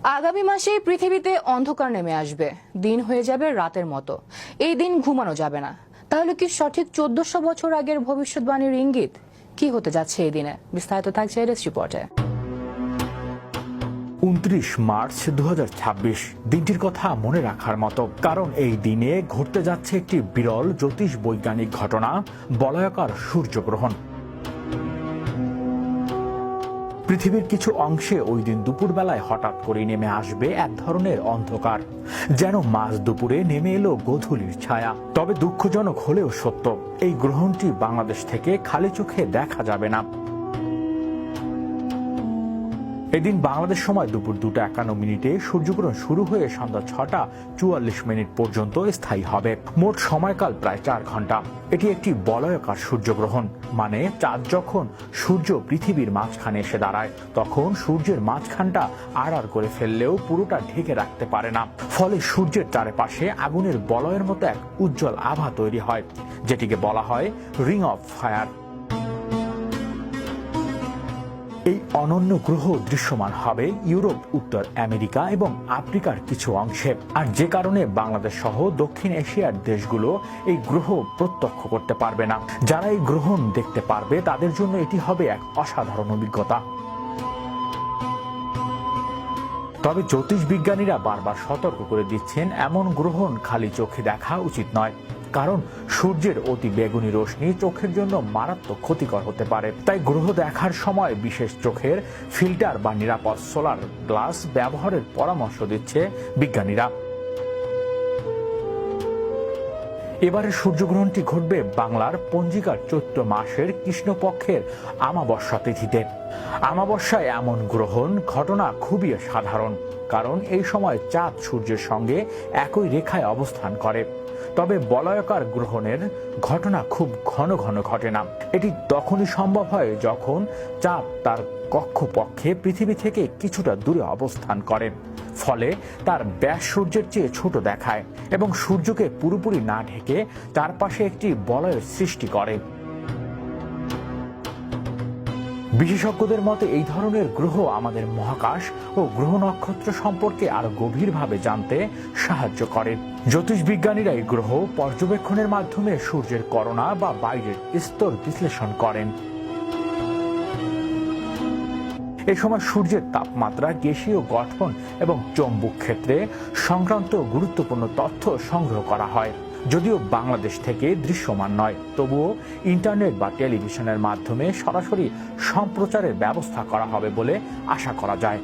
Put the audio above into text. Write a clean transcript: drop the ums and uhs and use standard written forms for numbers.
আগামী মাসে পৃথিবীতে অন্ধকার নেমে আসবে, দিন হয়ে যাবে রাতের মতো। এই দিন ঘুমানো যাবে না। তাহলে কি সঠিক 1400 বছর আগের ভবিষ্যৎবাণীর ইঙ্গিত? কি হতে যাচ্ছে এই দিনে? বিস্তারিত থাকছে এডেস রিপোর্টে। 29 মার্চ 2026 দিনটির কথা মনে রাখার মতো, কারণ এই দিনে ঘটতে যাচ্ছে একটি বিরল জ্যোতিষ বৈজ্ঞানিক ঘটনা, বলয়াকার সূর্যগ্রহণ। পৃথিবীর কিছু অংশে ওই দিন দুপুরবেলায় হঠাৎ করে নেমে আসবে এক ধরনের অন্ধকার, যেন মাঝ দুপুরে নেমে এলো গোধূলির ছায়া। তবে দুঃখজনক হলেও সত্য, এই গ্রহণটি বাংলাদেশ থেকে খালি চোখে দেখা যাবে না। এদিন বাংলাদেশ সময় দুপুর 2:51 সূর্যগ্রহণ শুরু হয়ে সন্ধ্যা 6:44 পর্যন্ত স্থায়ী হবে। মোট সময়কাল প্রায় 4 ঘন্টা। এটি একটি বলয়াকার সূর্যগ্রহণ, মানে চাঁদ যখন সূর্য পৃথিবীর মাঝখানে এসে দাঁড়ায়, তখন সূর্যের মাঝখানটা আড়াল করে ফেললেও পুরোটা ঢেকে রাখতে পারে না। ফলে সূর্যের চারপাশে আগুনের বলয়ের মতো এক উজ্জ্বল আভা তৈরি হয়, যেটিকে বলা হয় রিং অফ ফায়ার। এই অনন্য গ্রহ দৃশ্যমান হবে ইউরোপ, উত্তর আমেরিকা এবং আফ্রিকার কিছু অংশে। আর যে কারণে বাংলাদেশ সহ দক্ষিণ এশিয়ার দেশগুলো এই গ্রহ প্রত্যক্ষ করতে পারবে না। যারা এই গ্রহণ দেখতে পারবে তাদের জন্য এটি হবে এক অসাধারণ অভিজ্ঞতা। তবে জ্যোতিষ বিজ্ঞানীরা বারবার সতর্ক করে দিচ্ছেন, এমন গ্রহণ খালি চোখে দেখা উচিত নয়, কারণ সূর্যের অতি বেগুনি রশ্মি চোখের জন্য মারাত্মক ক্ষতিকর হতে পারে। তাই গ্রহ দেখার সময় বিশেষ চোখের ফিল্টার বা নিরাপদ সোলার গ্লাস ব্যবহারের পরামর্শ দিচ্ছে বিজ্ঞানীরা। এবারে সূর্যগ্রহণটি ঘটবে বাংলার পঞ্জিকার চৈত্র মাসের কৃষ্ণপক্ষের আমাবস্যা তিথিতে। আমাবস্যায় এমন গ্রহণ ঘটনা খুবই সাধারণ, কারণ এই সময় চাঁদ সূর্যের সঙ্গে একই রেখায় অবস্থান করে। তবে বলয়াকার গ্রহণের ঘটনা খুব ঘন ঘন ঘটে না। এটি তখনই সম্ভব হয় যখন চাঁদ তার কক্ষপক্ষে পৃথিবী থেকে কিছুটা দূরে অবস্থান করে, ফলে তার ব্যাস সূর্যের চেয়ে ছোট দেখায় এবং সূর্যকে পুরোপুরি না ঢেকে চারপাশে একটি বলয়ের সৃষ্টি করে। বিশেষজ্ঞদের মতে এই ধরনের গ্রহ আমাদের মহাকাশ ও গ্রহ নক্ষত্র সম্পর্কে আরো গভীরভাবে জানতে সাহায্য করে। জ্যোতিষ বিজ্ঞানীরা এই গ্রহ পর্যবেক্ষণের মাধ্যমে সূর্যের করোনা বা বাইরের স্তর বিশ্লেষণ করেন। এ সময় সূর্যের তাপমাত্রা, গ্যাসীয় গঠন এবং চৌম্বক ক্ষেত্রে সংক্রান্ত গুরুত্বপূর্ণ তথ্য সংগ্রহ করা হয়। যদিও বাংলাদেশ থেকে দৃশ্যমান নয়, তবুও ইন্টারনেট বা টেলিভিশনের মাধ্যমে সরাসরি সম্প্রচারের ব্যবস্থা করা হবে বলে আশা করা যায়।